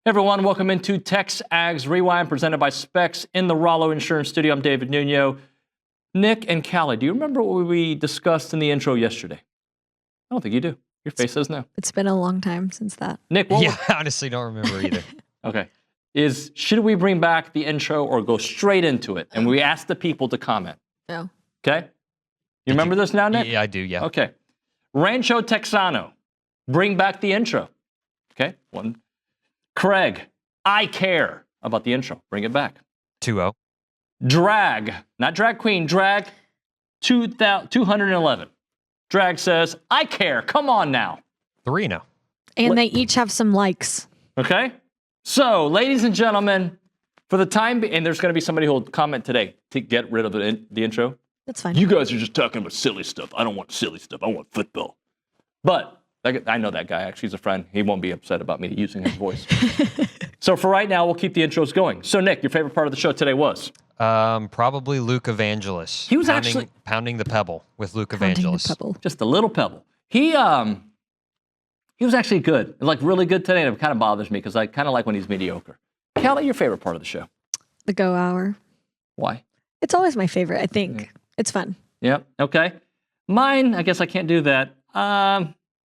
Everyone, welcome into TexAgs Rewind, presented by Specs in the Rollo Insurance Studio. I'm David Nuno. Nick and Callie, do you remember what we discussed in the intro yesterday? I don't think you do. Your face says no. It's been a long time since that. Nick, I honestly don't remember either. Okay. Should we bring back the intro or go straight into it? And we asked the people to comment. No. Okay? You remember this now, Nick? Yeah, I do, yeah. Okay. Rancho Texano, bring back the intro. Okay? One. Craig, I care about the intro. Bring it back. 2-0. Drag, not drag queen, drag 211. Drag says, I care. Come on now. 3-0. And they each have some likes. Okay? So, ladies and gentlemen, for the time being, and there's going to be somebody who will comment today to get rid of the intro. That's fine. You guys are just talking about silly stuff. I don't want silly stuff. I want football. But I know that guy. Actually, he's a friend. He won't be upset about me using his voice. So for right now, we'll keep the intros going. So, Nick, your favorite part of the show today was? Probably Luke Evangelist. He was actually pounding the pebble with Luke Pounding Evangelist. the pebble. just a little pebble. He was actually good, like really good today. And it kind of bothers me because I kind of like when he's mediocre. Callie, your favorite part of the show? The Go Hour. Why? It's always my favorite, I think. It's fun. Yep. Okay. Mine, I guess I can't do that.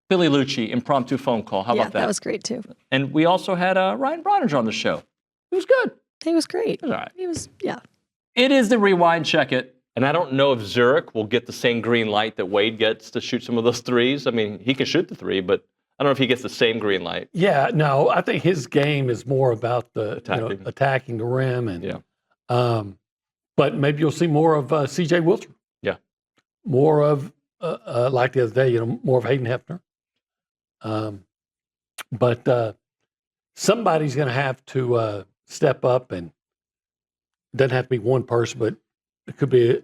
Billy Liucci, impromptu phone call. How about that? That was great too. And we also had Ryan Brauninger on the show. It was good. He was great. It was all right. He was, yeah. It is the Rewind Check It. And I don't know if Zurich will get the same green light that Wade gets to shoot some of those threes. I mean, he can shoot the three, but I don't know if he gets the same green light. Yeah, no, I think his game is more about the Attacking. the rim, and Yeah. but maybe you'll see more of C.J. Wilson. Yeah. More of like the other day, more of Hayden Hefner. But somebody's going to have to step up, and it doesn't have to be one person, but it could be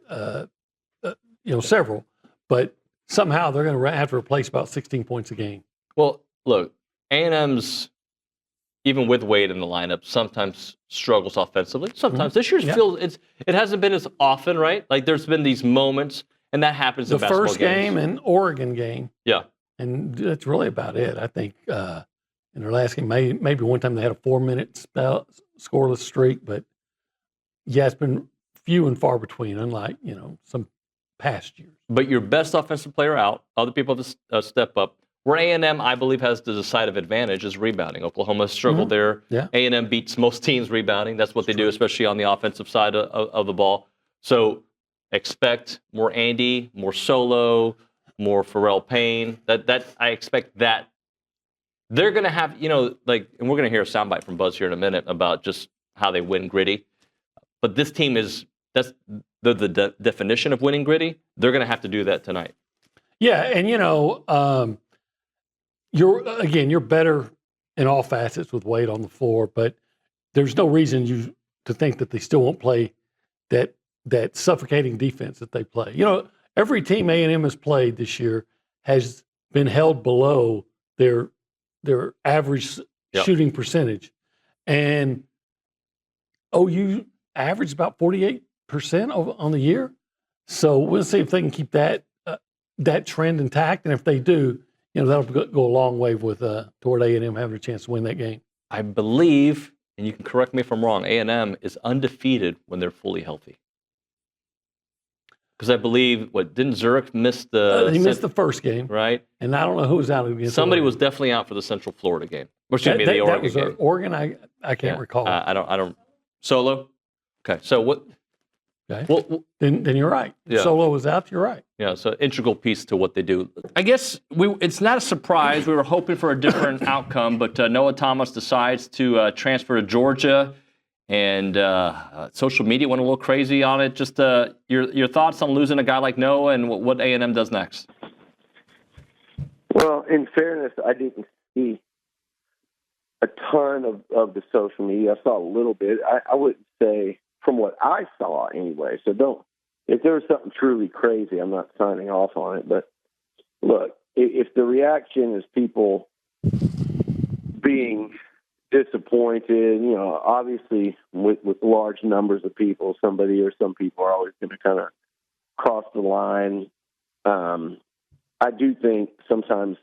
several. But somehow they're going to have to replace about 16 points a game. Well, look, A&M's, even with Wade in the lineup, sometimes struggles offensively. Sometimes. This year's it hasn't been as often, right? Like there's been these moments, and that happens in basketball games. The first game and Oregon game. Yeah. And that's really about it. I think in their last game, maybe one time they had a 4-minute scoreless streak, but yeah, it's been few and far between, unlike some past years. But your best offensive player out, other people have to step up. Where A&M, I believe, has the decisive advantage is rebounding. Oklahoma struggled there. Yeah. A&M beats most teams rebounding. That's what they do, especially on the offensive side of the ball. So expect more Andy, more Solo, more Pharrell Payne. That I expect that they're going to have, and we're going to hear a soundbite from Buzz here in a minute about just how they win gritty. But this team that's the definition of winning gritty. They're going to have to do that tonight. Yeah, and you're better in all facets with Wade on the floor, but there's no reason to think that they still won't play that suffocating defense that they play. Every team A&M has played this year has been held below their average shooting percentage, and OU averaged about 48% on the year. So we'll see if they can keep that trend intact, and if they do, that'll go a long way with toward A&M having a chance to win that game. I believe, and you can correct me if I'm wrong, A&M is undefeated when they're fully healthy. Because I believe, didn't Zurich miss he missed the first game, right? And I don't know who was out against. Somebody was definitely out for the Central Florida game. Or excuse me, the Oregon game. Oregon, I can't recall. I don't. Solo. Okay, so what? Okay. Well, then you're right. Yeah. Solo was out. You're right. Yeah, so integral piece to what they do. I guess it's not a surprise. We were hoping for a different outcome, but Noah Thomas decides to transfer to Georgia. And social media went a little crazy on it. Just your thoughts on losing a guy like Noah and what A&M does next? Well, in fairness, I didn't see a ton of the social media. I saw a little bit. I wouldn't say from what I saw anyway. So if there was something truly crazy, I'm not signing off on it. But look, if the reaction is people being disappointed, obviously with large numbers of people, somebody or some people are always going to kind of cross the line. I do think sometimes,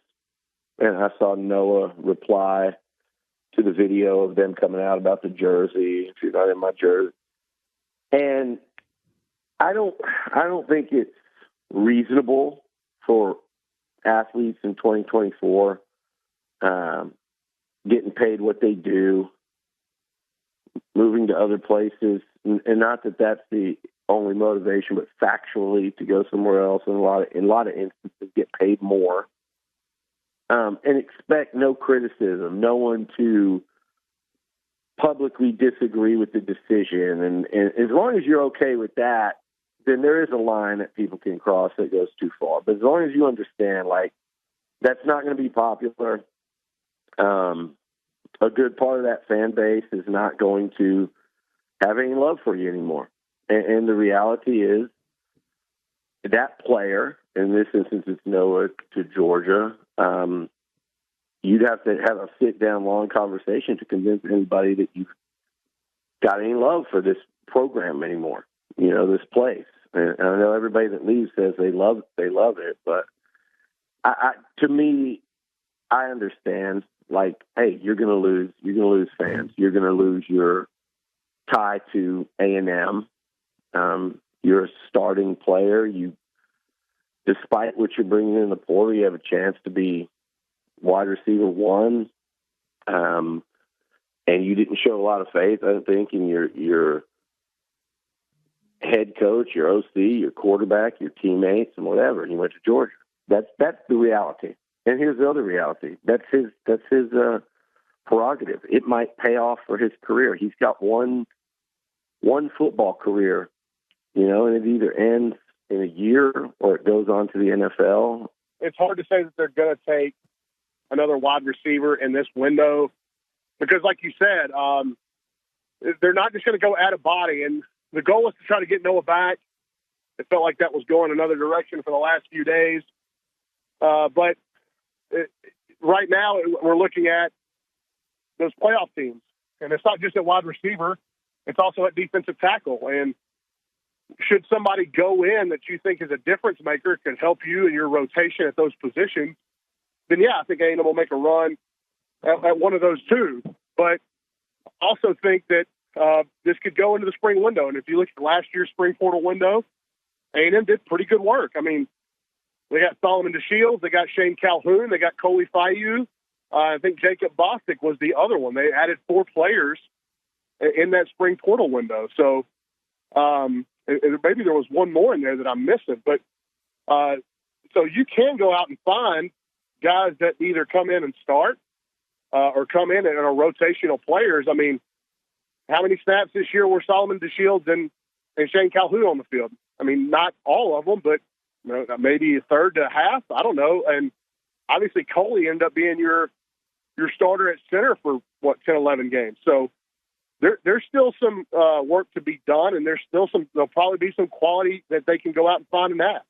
and I saw Noah reply to the video of them coming out about the jersey. If you're not in my jersey, and I don't think it's reasonable for athletes in 2024 getting paid what they do, moving to other places, and not that that's the only motivation, but factually to go somewhere else in a lot of instances get paid more, and expect no criticism, no one to publicly disagree with the decision, and as long as you're okay with that, then there is a line that people can cross that goes too far. But as long as you understand, like, that's not going to be popular. A good part of that fan base is not going to have any love for you anymore. And the reality is that player, in this instance it's Noah to Georgia, you'd have to have a sit-down long conversation to convince anybody that you've got any love for this program anymore, this place. And I know everybody that leaves says they love it, but to me, I understand, like, hey, you're going to lose fans. You're going to lose your tie to A&M. You're a starting player. Despite what you're bringing in the portal, you have a chance to be wide receiver 1. And you didn't show a lot of faith, I don't think, in your head coach, your OC, your quarterback, your teammates, and whatever. And you went to Georgia. That's the reality. And here's the other reality. That's his prerogative. It might pay off for his career. He's got one football career, and it either ends in a year or it goes on to the NFL. It's hard to say that they're going to take another wide receiver in this window because, like you said, they're not just going to go add a body. And the goal was to try to get Noah back. It felt like that was going another direction for the last few days. But right now we're looking at those playoff teams. And it's not just at wide receiver. It's also at defensive tackle. And should somebody go in that you think is a difference maker, can help you in your rotation at those positions, then yeah, I think A&M will make a run at one of those two. But also think that this could go into the spring window. And if you look at last year's spring portal window, A&M did pretty good work. I mean, they got Solomon DeShields, they got Shane Calhoun, they got Coley Fayu. I think Jacob Bostic was the other one. They added 4 players in that spring portal window. So maybe there was one more in there that I'm missing. But so you can go out and find guys that either come in and start or come in and are rotational players. I mean, how many snaps this year were Solomon DeShields and Shane Calhoun on the field? I mean, not all of them, but maybe a third to half. I don't know. And obviously Coley ended up being your starter at center for 10, 11 games. So there's still some work to be done, and there'll probably be some quality that they can go out and find in that.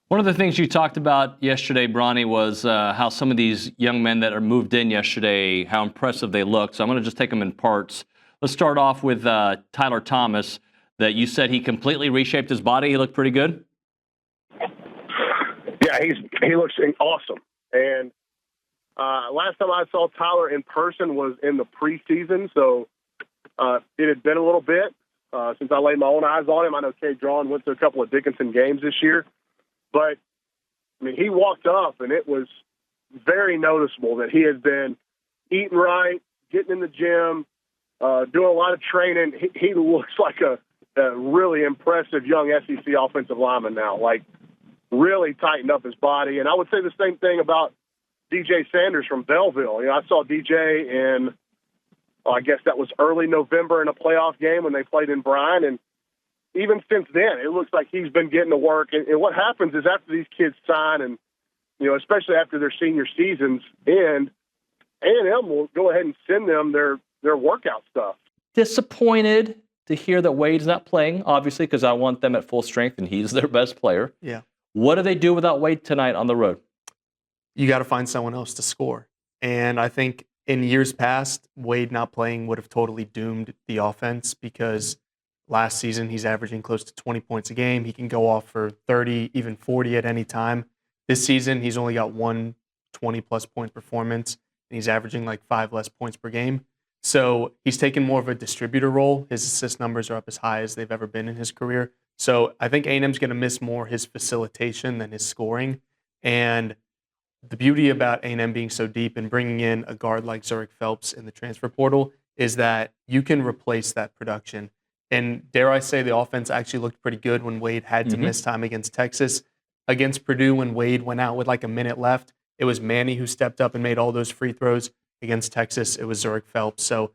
One of the things you talked about yesterday, Bronny, was how some of these young men that are moved in yesterday, how impressive they looked. So I'm going to just take them in parts. Let's start off with Tyler Thomas, that you said he completely reshaped his body. He looked pretty good. Yeah, he looks awesome. And last time I saw Tyler in person was in the preseason, so it had been a little bit since I laid my own eyes on him. I know Cade Drawn went to a couple of Dickinson games this year, but I mean, he walked up and it was very noticeable that he had been eating right, getting in the gym, doing a lot of training. He looks like a really impressive young SEC offensive lineman now, like really tightened up his body. And I would say the same thing about DJ Sanders from Belleville. I saw DJ in, I guess that was early November in a playoff game when they played in Bryan. And even since then, it looks like he's been getting to work. And what happens is after these kids sign and, especially after their senior seasons end, A&M will go ahead and send them their workout stuff. Disappointed to hear that Wade's not playing, obviously, because I want them at full strength and he's their best player. Yeah. What do they do without Wade tonight on the road? You got to find someone else to score. And I think in years past, Wade not playing would have totally doomed the offense because last season he's averaging close to 20 points a game. He can go off for 30, even 40 at any time. This season, he's only got one 20-plus point performance. and he's averaging like 5 less points per game. So he's taken more of a distributor role. His assist numbers are up as high as they've ever been in his career. So I think A&M's going to miss more his facilitation than his scoring. And the beauty about A&M being so deep and bringing in a guard like Zurich Phelps in the transfer portal is that you can replace that production. And dare I say, the offense actually looked pretty good when Wade had to miss time against Texas. Against Purdue, when Wade went out with like a minute left, it was Manny who stepped up and made all those free throws. Against Texas, it was Zurich Phelps. So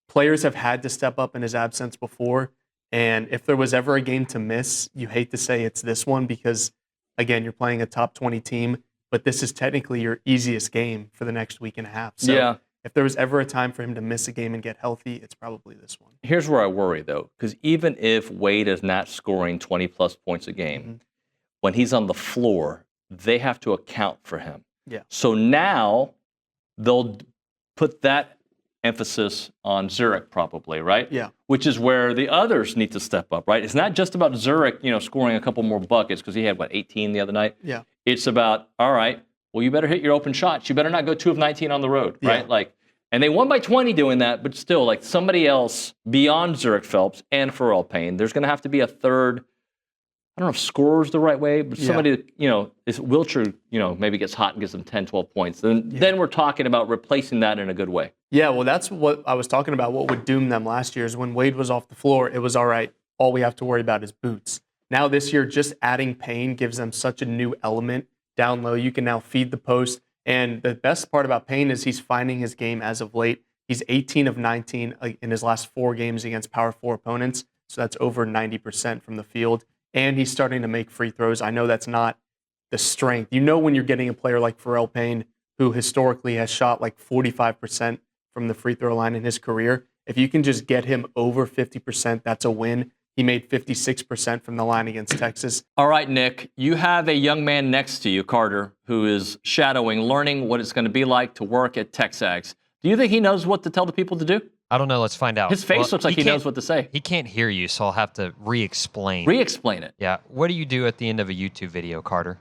players have had to step up in his absence before. And if there was ever a game to miss, you hate to say it's this one because, again, you're playing a top 20 team, but this is technically your easiest game for the next week and a half. So if there was ever a time for him to miss a game and get healthy, it's probably this one. Here's where I worry, though, because even if Wade is not scoring 20-plus points a game, when he's on the floor, they have to account for him. Yeah. So now they'll put that emphasis on Zurich probably, right? Yeah. Which is where the others need to step up, right? It's not just about Zurich, scoring a couple more buckets because he had, 18 the other night? Yeah. It's about, all right, well, you better hit your open shots. You better not go 2 of 19 on the road, right? Yeah. And they won by 20 doing that, but still, somebody else beyond Zurich Phelps and Pharrell Payne, there's going to have to be a third, I don't know if scorer's the right way, but somebody, if Wilcher, maybe gets hot and gives them 10, 12 points, then we're talking about replacing that in a good way. Yeah, well, that's what I was talking about. What would doom them last year is when Wade was off the floor, it was all right. All we have to worry about is boots. Now this year, just adding Payne gives them such a new element down low. You can now feed the post. And the best part about Payne is he's finding his game as of late. He's 18 of 19 in his last 4 games against Power 4 opponents. So that's over 90% from the field. And he's starting to make free throws. I know that's not the strength. When you're getting a player like Pharrell Payne, who historically has shot 45% from the free throw line in his career, if you can just get him over 50%, that's a win. He made 56% from the line against Texas. All right, Nick, you have a young man next to you, Carter, who is shadowing, learning what it's going to be like to work at TexAgs. Do you think he knows what to tell the people to do? I don't know. Let's find out. His face looks like he knows what to say. He can't hear you, so I'll have to re-explain. Re-explain it. Yeah. What do you do at the end of a YouTube video, Carter?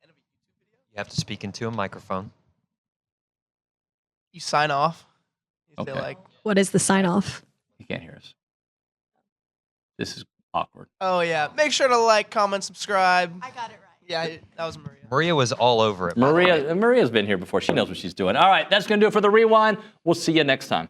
You have to speak into a microphone. You sign off. You say Okay. What is the sign off? He can't hear us. This is awkward. oh yeah, make sure to like, comment, subscribe. I got it right. Yeah, that was Maria. Maria was all over it. by the way. Maria's been here before. She knows what she's doing. All right, that's going to do it for the Rewind. We'll see you next time.